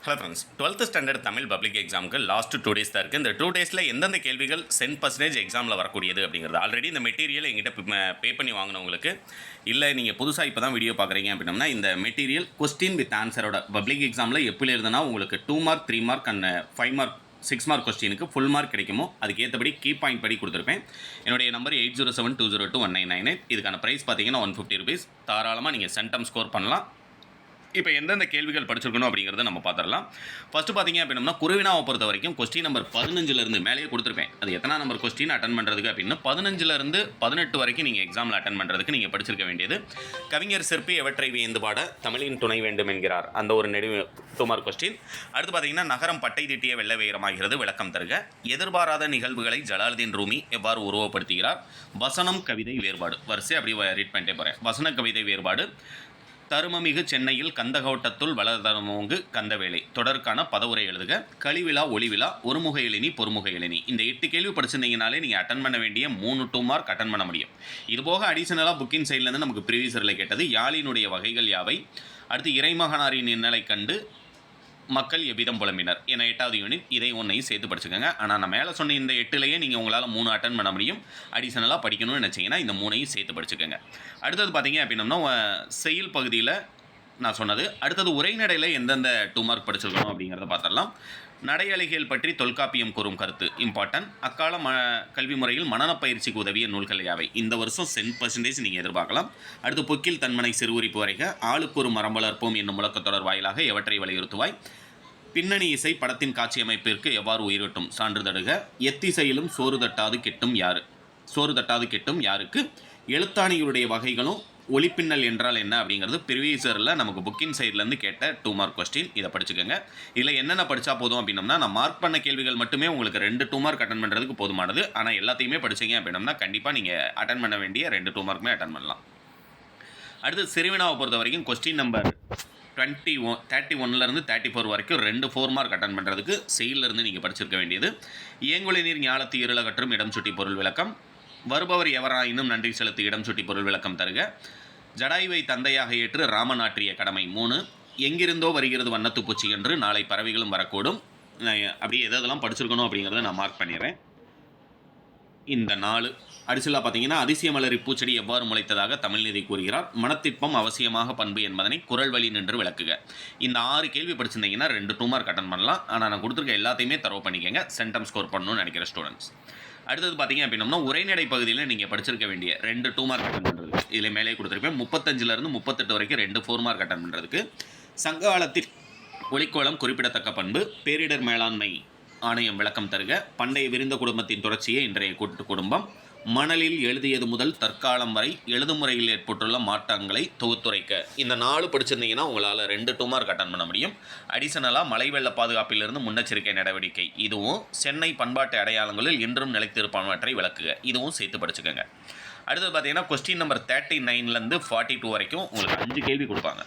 Hello friends, 12th standard Tamil public எக்ஸாமுக்கு last 2 days தான் இருக்குது. இந்த 2 டேஸில் எந்தெந்த கேள்விகள் 10% எக்ஸாமில் வரக்கூடியது அப்படிங்கிறது ஆல்ரெடி இந்த மெட்டீரியல் எங்கிட்ட பே பண்ணி வாங்கினவங்களுக்கு, இல்லை நீங்கள் புதுசாக இப்போ தான் வீடியோ பார்க்குறீங்க அப்படின்னா இந்த மெட்டீரியல் கொஸ்டின் வித் ஆன்சரோட பப்ளிக் எக்ஸாமில் எப்படி எழுதுனா உங்களுக்கு 2 mark 3 mark and 5 mark 6 mark கொஸ்டினுக்கு ஃபுல் மார்க் கிடைக்குமோ அதுக்கு ஏற்றபடி கீ பாயிண்ட் படி கொடுத்துருப்பேன். என்னுடைய நம்பர் 8072021998. இதுக்கான ப்ரைஸ் பார்த்தீங்கன்னா 150 ருபீஸ். தாராளமாக நீங்கள் சென்டம் ஸ்கோர் பண்ணலாம். இப்போ எந்தெந்த கேள்விகள் படிச்சிருக்கணும் அப்படிங்கிறத நம்ம பார்த்துடலாம். ஃபஸ்ட்டு பார்த்தீங்க அப்படின்னா குருவினாவை பொறுத்த வரைக்கும் கொஸ்டின் நம்பர் 15லேருந்து மேலேயே கொடுத்துருப்பேன். அது எத்தனை நம்பர் கொஸ்டின் அட்டன் பண்ணுறதுக்கு அப்படின்னு 15லேருந்து 18 வரைக்கும் நீங்கள் எக்ஸாமில் அட்டன் பண்ணுறதுக்கு நீங்கள் படிச்சிருக்க வேண்டியது. கவிஞர் சிற்பி எவற்றை வியந்து பாட தமிழின் துணை வேண்டும் என்கிறார், அந்த ஒரு 2 மார்க் கொஸ்டின். அடுத்து பார்த்தீங்கன்னா நகரம் பட்டை திட்டிய வெள்ளை வைரமாகிறது, விளக்கம் தருக. எதிர்பாராத நிகழ்வுகளை ஜலாலுதீன் ரூமி எவ்வாறு உருவப்படுத்துகிறார். வசனம் கவிதை வேறுபாடு. வரிசை அப்படி ரீட் பண்ணிட்டே போகிறேன். வசன கவிதை வேறுபாடு. தருமமிகு சென்னையில் கந்தகோட்டத்துள் வளர்தரமோங்கு கந்தவேலை தொடருக்கான பதவுரை எழுதுக. கழிவிழா ஒளிவிழா ஒருமுக எழினி பொறுமுக எழினி. இந்த 8 கேள்வி படிச்சிருந்தீங்கனாலே நீங்கள் அட்டன் பண்ண வேண்டிய 2 மார்க் அட்டன் பண்ண முடியும். இதுபோக அடிஷனலாக புக்கின் சைட்லேருந்து நமக்கு ப்ரீவியஸரில் கேட்டது யாழினுடைய வகைகள் யாவை. அடுத்து இறைமகனாரின் நின்னலை கண்டு மக்கள் எவ்விதம் புலம்பினர் என 8வது யூனிட். இதை ஒன்றையும் சேர்த்து படிச்சுக்கோங்க. ஆனால் நான் மேலே சொன்ன இந்த 8லேயே நீங்கள் உங்களால் 3 அட்டன் பண்ண முடியும். அடிஷனலாக படிக்கணும்னு நினச்சிங்கன்னா இந்த 3ஐயும் சேர்த்து படிச்சுக்கோங்க. அடுத்தது பார்த்தீங்க அப்படின்னம்னா செயல் பகுதியில் நான் சொன்னது. அடுத்தது உரைநடையில் எந்தெந்த 2 மார்க் படிச்சிருக்கணும் அப்படிங்கிறத பார்த்துடலாம். நடையழகியல் பற்றி தொல்காப்பியம் கூறும் கருத்து இம்பார்ட்டன்ட். அக்கால கல்வி முறையில் மனநப் பயிற்சிக்கு உதவிய நூல்கள் யாவை. இந்த வருஷம் 10% நீங்கள் எதிர்பார்க்கலாம். அடுத்து பொக்கில் தன்மனை சிறுகுறிப்பு வரைக. ஆளுக்கு ஒரு மரம் வளர்ப்போம் என்னும் முழக்கத்தொடர் வாயிலாக எவற்றை வலியுறுத்துவாய். பின்னணி இசை படத்தின் காட்சி அமைப்பிற்கு எவ்வாறு உயிரூட்டும் சான்று தடுக. எத்திசையிலும் சோறு தட்டாது கெட்டும் யாரு. சோறு தட்டாது கெட்டும் யாருக்கு. எழுத்தாணிகளுடைய வகைகளும் ஒளிப்பின்னல் என்றால் என்ன அப்படிங்கிறது ப்ரிவியஸரில் நமக்கு புக்கின் சைட்லேருந்து கேட்ட 2 மார்க் கொஸ்டின். இதை படிச்சுக்கோங்க. இதில் என்னென்ன படித்தா போதும் அப்படின்னம்னா நான் மார்க் பண்ண கேள்விகள் மட்டுமே உங்களுக்கு 2 மார்க் அட்டன் பண்ணுறதுக்கு போதுமானது. ஆனால் எல்லாத்தையுமே படிச்சிங்க அப்படின்னம்னா கண்டிப்பாக நீங்கள் அட்டன் பண்ண வேண்டிய 2 மார்க்குமே அட்டன் பண்ணலாம். அடுத்து சிறுவினாவை பொறுத்த வரைக்கும் கொஸ்டின் நம்பர் 31லேருந்து 34 வரைக்கும் 2 4 மார்க் அட்டன் பண்ணுறதுக்கு செயலிருந்து நீங்கள் படிச்சிருக்க வேண்டியது. ஏங்குழி நீர் ஞாலத்து இருளகற்றும் இடம் சுட்டி பொருள் விளக்கம். வருபவர் எவராயினும் நன்றி செலுத்தி இடம் சுட்டி பொருள் விளக்கம் தருக. ஜடாயுவை தந்தையாக ஏற்று ராமன் ஆற்றிய கடமை 3. எங்கிருந்தோ வருகிறது வண்ணத்து பூச்சி என்று நாளை பறவைகளும் வரக்கூடும். அப்படி எதெல்லாம் படிச்சிருக்கணும் அப்படிங்கிறத நான் மார்க் பண்ணிடுறேன். இந்த 4 அடிச்சலாக பார்த்தீங்கன்னா அதிசய மலரி பூச்செடி எவ்வாறு முளைத்ததாக தமிழ்நிதி கூறுகிறார். மனத்திற்பம் அவசியமாக பண்பு என்பதனை குரல் வழி நின்று விளக்குக. இந்த 6 கேள்வி படிச்சிருந்தீங்கன்னா 2 மார்க் அட்டன் பண்ணலாம். ஆனால் நான் கொடுத்துருக்க எல்லாத்தையுமே தரவு பண்ணிக்கங்க சென்டம் ஸ்கோர் பண்ணணும்னு நினைக்கிற ஸ்டூடெண்ட்ஸ். அடுத்தது பார்த்தீங்க அப்படின்னா உரைநடை பகுதியில் நீங்கள் படிச்சிருக்க வேண்டிய 2 மார்க் அட்டன் பண்ணுறது. இதில் மேலே கொடுத்துருப்பேன். 35லேருந்து 38 வரைக்கும் 2 4 மார்க் அட்டன் பண்ணுறதுக்கு. சங்க காலத்தில் ஒளிக்கோளம் குறிப்பிடத்தக்க பண்பு. பேரிடர் மேலாண்மை ஆணையம் விளக்கம் தருக. பண்டைய விரிந்த குடும்பத்தின் தொடர்ச்சியே இன்றைய கூட்டு குடும்பம். மணலில் எழுதியது முதல் தற்காலம் வரை எழுதும் முறையில் ஏற்பட்டுள்ள மாற்றங்களை தொகுத்துரைக்க. இந்த 4 படிச்சிருந்தீங்கன்னா உங்களால் 2 மார்க் அட்டன் பண்ண முடியும். அடிஷனலாக மழை வெள்ள பாதுகாப்பிலிருந்து முன்னெச்சரிக்கை நடவடிக்கை இதுவும் சென்னை பண்பாட்டு அடையாளங்களில் இன்றும் நிலைத்திருப்பவற்றை விளக்குக. இதுவும் சேர்த்து படிச்சுக்கோங்க. அடுத்தது பார்த்தீங்கன்னா கொஸ்டின் நம்பர் 39லேருந்து 42 வரைக்கும் உங்களுக்கு 5 கேள்வி கொடுப்பாங்க.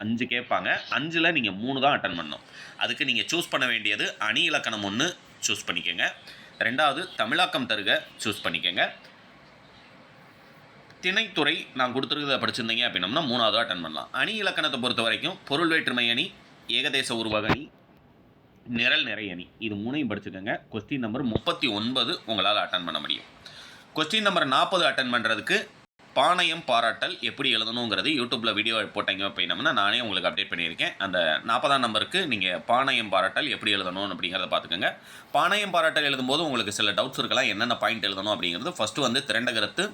5 கேட்பாங்க. 5ல் நீங்கள் 3 தான் அட்டன் பண்ணணும். அதுக்கு நீங்கள் சூஸ் பண்ண வேண்டியது அணி இலக்கணம் 1 சூஸ் பண்ணிக்கோங்க. 2வது தமிழாக்கம் தருக சூஸ் பண்ணிக்கோங்க. திணைத்துறை நான் கொடுத்துருக்கதை படிச்சிருந்தீங்க அப்படின்னம்னா 3வது அட்டன் பண்ணலாம். அணி இலக்கணத்தை பொறுத்த வரைக்கும் பொருள் வேற்றுமை அணி, ஏகதேச உருவக அணி, நிரல் நிறை அணி, இது 3ஐயும் படிச்சுக்கோங்க. கொஸ்டின் நம்பர் 39 உங்களால் அட்டன் பண்ண முடியும். கொஸ்டின் நம்பர் 40 அட்டன் பண்ணுறதுக்கு பாணயம் பாராட்டல் எப்படி எழுதணுங்கிறது யூடியூப்பில் வீடியோ போட்டீங்க அப்படின்னம்னா நானே உங்களுக்கு அப்டேட் பண்ணியிருக்கேன். அந்த 40ஆம் நம்பருக்கு நீங்கள் பாணயம் பாராட்டல் எப்படி எழுதணும் அப்படிங்கிறத பார்த்துக்கோங்க. பாணயம் பாராட்டல் எழுதும்போது உங்களுக்கு சில டவுட்ஸ் இருக்கலாம். என்னென்ன பாயிண்ட் எழுதணும் அப்படிங்கிறது ஃபஸ்ட்டு வந்து திரண்ட கருத்து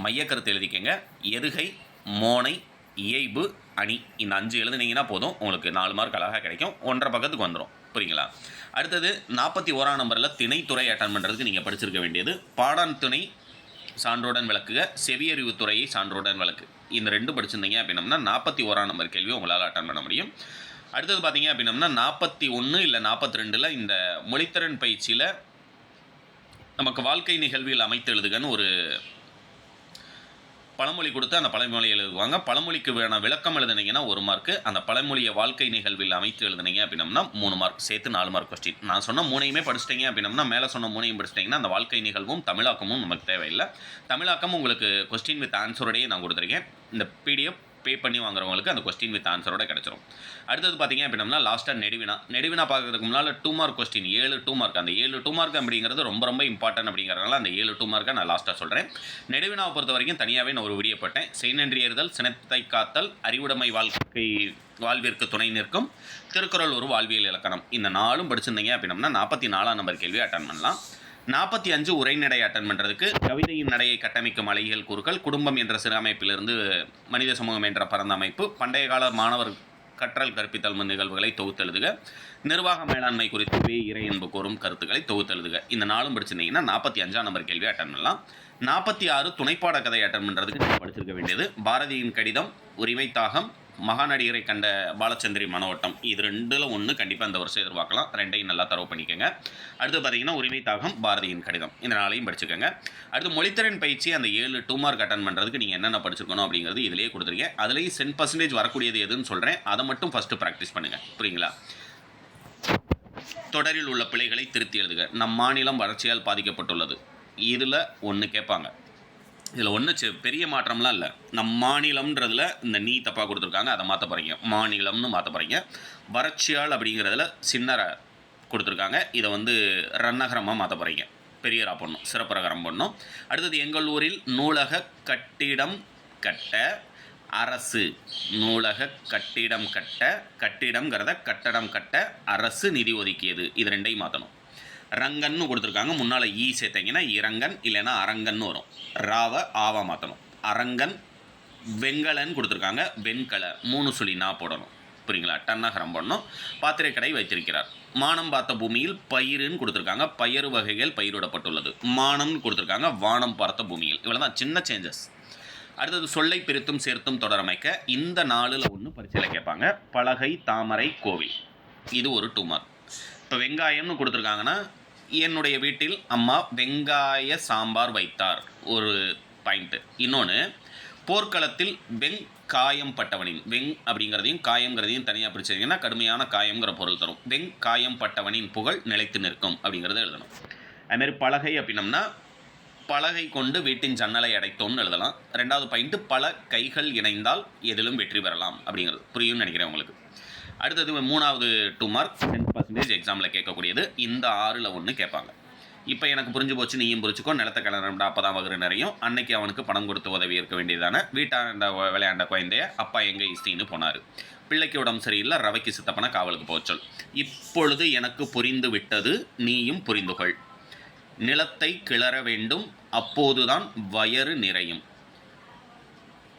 மையக்கருத்து எழுதிக்கங்க. எதுகை, மோனை, இயைபு, அணி, இந்த 5 எழுதுனீங்கன்னா போதும். உங்களுக்கு 4 மார்க் அழகாக கிடைக்கும். 1.5 பக்கத்துக்கு வந்துடும். புரியுங்களா? அடுத்தது 41ஆம் நம்பரில் திணைத்துறை அட்டன் பண்ணுறதுக்கு நீங்கள் படிச்சிருக்க வேண்டியது பாடான் துணை சான்றுடன் விளக்குக, செவியறிவு துறையை சான்றுடன் விளக்கு. இந்த 2 படிச்சிருந்தீங்க அப்படின்னம்னா 41ஆம் நம்பர் கேள்வி உங்களால் அட்டன் பண்ண முடியும். அடுத்தது பார்த்தீங்க அப்படின்னம்னா 41 இல்லை 42ல் இந்த மொழித்திறன் பயிற்சியில் நமக்கு வாழ்க்கை நிகழ்வில் அமைத்து எழுதுகன்னு ஒரு பழமொழி கொடுத்து அந்த பழமொழி எழுதுவாங்க. பழமொழிக்கு வேணால் விளக்கம் எழுதுனீங்கன்னா 1 மார்க்கு. அந்த பழமொழியை வாழ்க்கை நிகழ்வில் அமைத்து எழுதுனீங்க அப்படின்னம்னா 3 மார்க் சேர்த்து 4 மார்க் கொஸ்டின். நான் சொன்ன 3ஐயுமே படிச்சிட்டிங்க அப்படின்னம்னா மேலே சொன்ன 3ஐயும் படிச்சிட்டிங்கன்னா அந்த வாழ்க்கை நிகழ்வும் தமிழாக்கமும் நமக்கு தேவையில்லை. தமிழாக்கம் உங்களுக்கு கொஸ்டின் வித் ஆன்சரோடையே நான் கொடுத்துருக்கேன். இந்த பிடிஎஃப் பே பண்ணி வாங்குறவங்களுக்கு அந்த கொஸ்டின் வித் ஆன்சரோட கிடச்சிரும். அடுத்தது பார்த்தீங்க அப்படின்னா லாஸ்ட்டாக நெடுவினா பார்க்கறதுக்கு முன்னால் 2 மார்க் கொஸ்டின் 7 2 மார்க். அந்த 7 2 மார்க் அப்படிங்கிறது ரொம்ப ரொம்ப இம்பார்ட்டன்ட் அப்படிங்கிறதுனால அந்த 7 2 மார்க்கை நான் லாஸ்ட்டாக சொல்கிறேன். நெடுவினாவை பொறுத்த வரைக்கும் தனியாகவே நான் ஒரு வீடியோ போட்டேன். செய்நன்றி ஏறுதல், சினத்தை காத்தல், அறிவுடைமை வாழ்விற்கு துணை நிற்கும், திருக்குறள் ஒரு வாழ்வியல் இலக்கணம். இந்த 4 படிச்சிருந்தீங்க அப்படின்னா 44ஆம் நம்பர் கேள்வி அட்டன் பண்ணலாம். 45 உரைநடை அட்டன் பண்ணுறதுக்கு கவிதையின் நடையை கட்டமைக்கும் அழகியல் கூறுகள், குடும்பம் என்ற சிறு அமைப்பிலிருந்து மனித சமூகம் என்ற பரந்த அமைப்பு, பண்டைய கால மாணவர் கற்றல் கற்பித்தல் நிகழ்வுகளை தொகுத்தெழுதுக, நிர்வாக மேலாண்மை குறித்து இறை என்பு கூறும் கருத்துக்களை தொகுத்தெழுதுக. இந்த 4 படிச்சிருந்தீங்கன்னா 45ஆம் நம்பர் கேள்வி அட்டன் பண்ணலாம். 46 துணைப்பாட கதை அட்டன் பண்ணுறதுக்கு படிச்சிருக்க வேண்டியது பாரதியின் கடிதம், உரிமை தாகம், மகாநடிகரை கண்ட பாலச்சந்திரி மனோட்டம். இது 2ல் 1 கண்டிப்பாக இந்த வருஷம் எதிர்பார்க்கலாம். 2ஐயும் நல்லா தரவு பண்ணிக்கோங்க. அடுத்து பார்த்தீங்கன்னா உரிமை தாகம், பாரதியின் கடிதம், இந்த 4ஐயும் படிச்சுக்கோங்க. அடுத்து மொழித்திறன் பயிற்சி அந்த 7 2 மார்க் அட்டன் பண்ணுறதுக்கு நீங்கள் என்னென்ன படிச்சிருக்கணும் அப்படிங்கிறது இதிலேயே கொடுத்துருக்கேன். அதுலேயும் 10% வரக்கூடியது எதுன்னு சொல்கிறேன். அதை மட்டும் ஃபஸ்ட்டு ப்ராக்டிஸ் பண்ணுங்கள். புரியுங்களா? தொடரில் உள்ள பிழைகளை திருத்தி எழுதுக. நம் மாநிலம் வறட்சியால் பாதிக்கப்பட்டுள்ளது. இதில் 1 கேட்பாங்க. இதில் ஒன்றும் பெரிய மாற்றம்லாம் இல்லை. நம் மாநிலம்ன்றதில் இந்த நீ தப்பாக கொடுத்துருக்காங்க, அதை மாற்ற போகிறீங்க. மாநிலம்னு மாற்ற போகிறீங்க. வறட்சியால் அப்படிங்கிறதுல சின்னர கொடுத்துருக்காங்க, இதை ரன்னகரமாக மாற்ற போகிறீங்க. பெரியரா பண்ணணும், சிறப்பரகரம் பண்ணணும். அடுத்தது எங்கள் ஊரில் நூலக கட்டிடம் கட்ட அரசு, நூலக கட்டிடம் கட்ட, கட்டிடம்ங்கிறத கட்டடம் கட்ட அரசு நிதி ஒதுக்கியது. இது 2ஐயும் மாற்றணும். ரங்கன்னு கொடுத்துருக்காங்க, முன்னால் ஈ சேர்த்தீங்கன்னா இரங்கன் இல்லைன்னா அரங்கன்னு வரும். ராவை ஆவா மாற்றணும். அரங்கன். வெங்கலன்னு கொடுத்துருக்காங்க, வெண்கல 3 சொல்லி நான் போடணும். புரியுங்களா? டன்னகரம் பண்ணணும். பாத்திரை கடை வைத்திருக்கிறார். மானம் பார்த்த பூமியில் பயிருன்னு கொடுத்துருக்காங்க, பயிறு வகைகள் பயிரிடப்பட்டுள்ளது. மானம்னு கொடுத்துருக்காங்க, வானம் பார்த்த பூமியில். இவ்வளோ தான் சின்ன சேஞ்சஸ். அடுத்தது சொல்லை பிரித்தும் சேர்த்தும் தொடரமைக்க இந்த 4ல் 1 பரீட்சையில் கேட்பாங்க. பலகை, தாமரை, கோவில். இது ஒரு 2 மார்க். இப்போ வெங்காயம்னு கொடுத்துருக்காங்கன்னா என்னுடைய வீட்டில் அம்மா வெங்காய சாம்பார் வைத்தார், ஒரு பாயிண்ட்டு. இன்னொன்று, போர்க்களத்தில் வெங்காயம் பட்டவனின், வெங் அப்படிங்கிறதையும் காயங்கிறதையும் தனியாக பிரிச்சிங்கன்னா கடுமையான காயங்கிற பொருள் தரும். வெங்காயம் பட்டவனின் புகழ் நிலைத்து நிற்கும் அப்படிங்கிறத எழுதணும். அதுமாரி பலகை அப்படின்னம்னா பலகை கொண்டு வீட்டின் ஜன்னலை அடைத்தோம்னு எழுதலாம். 2வது பாயிண்ட்டு, பல கைகள் இணைந்தால் எதிலும் வெற்றி பெறலாம் அப்படிங்கிறது புரியும்னு நினைக்கிறேன் உங்களுக்கு. அடுத்தது 3வது 2 மார்க் 10% எக்ஸாமில் கேட்கக்கூடியது. இந்த 6ல் 1 கேட்பாங்க. இப்போ எனக்கு புரிஞ்சு போச்சு, நீயும் புரிச்சுக்கோ. நிலத்த கிளறா அப்போ தான் வகுறு நிறையும். அன்னைக்கு அவனுக்கு பணம் கொடுத்து உதவி இருக்க வேண்டியதான. வீட்டாண்ட விளையாண்ட குழந்தைய அப்பா எங்கே இஸ்தின்னு போனார். பிள்ளைக்கு உடம்பு சரியில்லை, ரவைக்கு சித்தப்பன காவலுக்கு போச்சொல். இப்பொழுது எனக்கு புரிந்து விட்டது, நீயும் புரிந்துகொள். நிலத்தை கிளற வேண்டும், அப்போதுதான் வயறு நிறையும்.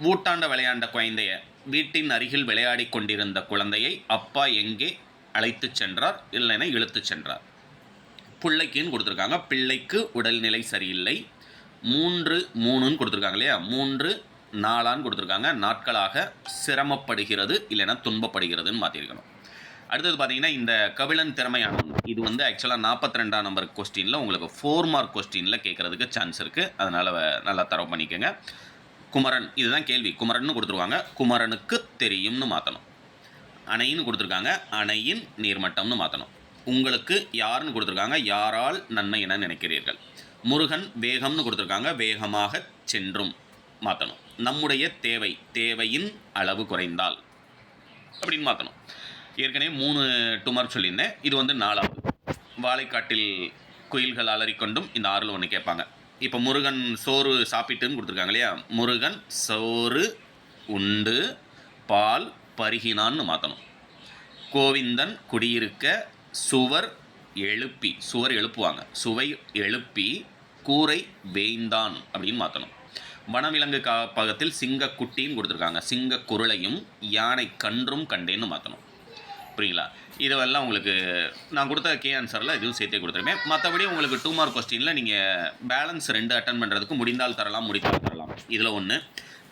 ஊட்டாண்ட விளையாண்ட குழந்தைய, வீட்டின் அருகில் விளையாடி கொண்டிருந்த குழந்தையை அப்பா எங்கே அழைத்து சென்றார், இல்லைன்னா இழுத்து சென்றார். பிள்ளைக்குன்னு கொடுத்துருக்காங்க, பிள்ளைக்கு உடல்நிலை சரியில்லை. 3 3ன்னு கொடுத்துருக்காங்க இல்லையா, 3 4ஆன்னு கொடுத்துருக்காங்க. நாட்களாக சிரமப்படுகிறது இல்லைன்னா துன்பப்படுகிறதுன்னு மாற்றிருக்கணும். அடுத்தது பார்த்தீங்கன்னா இந்த கபிலன் திறமையானவன், இது ஆக்சுவலாக 42ஆம் நம்பர் கொஸ்டினில் உங்களுக்கு 4 மார்க் கொஸ்டினில் கேட்குறதுக்கு சான்ஸ் இருக்குது. அதனால் நல்லா தரவு பண்ணிக்கோங்க. குமரன், இதுதான் கேள்வி. குமரன்னு கொடுத்துருவாங்க, குமரனுக்கு தெரியும்னு மாற்றணும். அணைன்னு கொடுத்துருக்காங்க, அணையின் நீர்மட்டம்னு மாற்றணும். உங்களுக்கு யாருன்னு கொடுத்துருக்காங்க, யாரால் நன்மை என நினைக்கிறீர்கள். முருகன் வேகம்னு கொடுத்துருக்காங்க, வேகமாக சென்றும் மாற்றணும். நம்முடைய தேவை, தேவையின் அளவு குறைந்தால் அப்படின்னு மாற்றணும். ஏற்கனவே 3 2 மார்க் சொல்லியிருந்தேன். இது 4வது. வாழைக்காட்டில் குயில்கள் அலறிக்கொண்டும் இந்த 6ல் 1 கேட்பாங்க. இப்போ முருகன் சோறு சாப்பிட்டுன்னு கொடுத்துருக்காங்க இல்லையா, முருகன் சோறு உண்டு பால் பருகினான்னு மாற்றணும். கோவிந்தன் குடியிருக்க சுவர் எழுப்பி, சுவர் எழுப்புவாங்க, சுவை எழுப்பி கூரை வேய்ந்தான் அப்படின்னு மாற்றணும். வனவிலங்கு காப்பகத்தில் சிங்க குட்டின்னு கொடுத்துருக்காங்க, சிங்க குரலையும் யானை கன்றும் கண்டேன்னு மாற்றணும். புரியுங்களா? இதுவெல்லாம் உங்களுக்கு நான் கொடுத்த கே ஆன்சரில் இதுவும் சேர்த்தே கொடுத்துருவேன். மற்றபடி உங்களுக்கு 2 மார்க் கொஸ்டினில் நீங்கள் பேலன்ஸ் 2 அட்டன் பண்ணுறதுக்கு முடிந்தால் தரலாம், முடித்தால் தரலாம். இதில் 1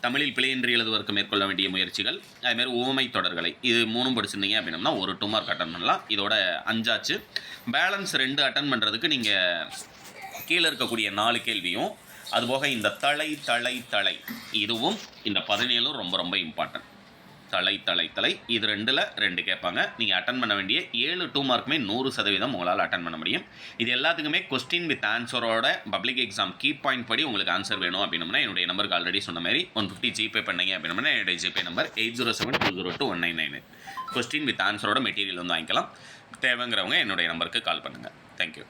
தமிழில் பிழையின்றி எழுதுவதற்கு மேற்கொள்ள வேண்டிய முயற்சிகள், அதுமாதிரி உவமை தொடர்களை, இது 3 படிச்சிருந்தீங்க அப்படின்னா ஒரு 2 மார்க் அட்டன் பண்ணலாம். இதோட 5 ஆச்சு. பேலன்ஸ் 2 அட்டன் பண்ணுறதுக்கு நீங்கள் கீழே இருக்கக்கூடிய 4 கேள்வியும், அதுபோக இந்த தலை தலை தலை இதுவும் இந்த 17 ரொம்ப ரொம்ப இம்பார்ட்டன்ட். தலை இது 2ல் 2 கேட்பாங்க. நீங்கள் அட்டன் பண்ண வேண்டிய 7 2 மார்க்குமே 100% உங்களால் அட்டன் பண்ண முடியும். இது எல்லாத்துக்குமே கொஸ்டின் வித் ஆன்சரோட பப்ளிக் எக்ஸாம் கீ பாயிண்ட் படி உங்களுக்கு ஆன்சர் வேணும் அப்படின்னா என்னுடைய நம்பருக்கு ஆல்ரெடி சொன்ன மாதிரி 150 ஜிபே பண்ணீங்க அப்படின்னா என்னுடைய ஜிபே நம்பர் 8072021999. கொஸ்டின் வித் ஆன்சரோட மெட்டீரியல் வந்து வாங்கிக்கலாம். தேவைங்கிறவங்க என்னுடைய நம்பருக்கு கால் பண்ணுங்கள். தேங்க்யூ.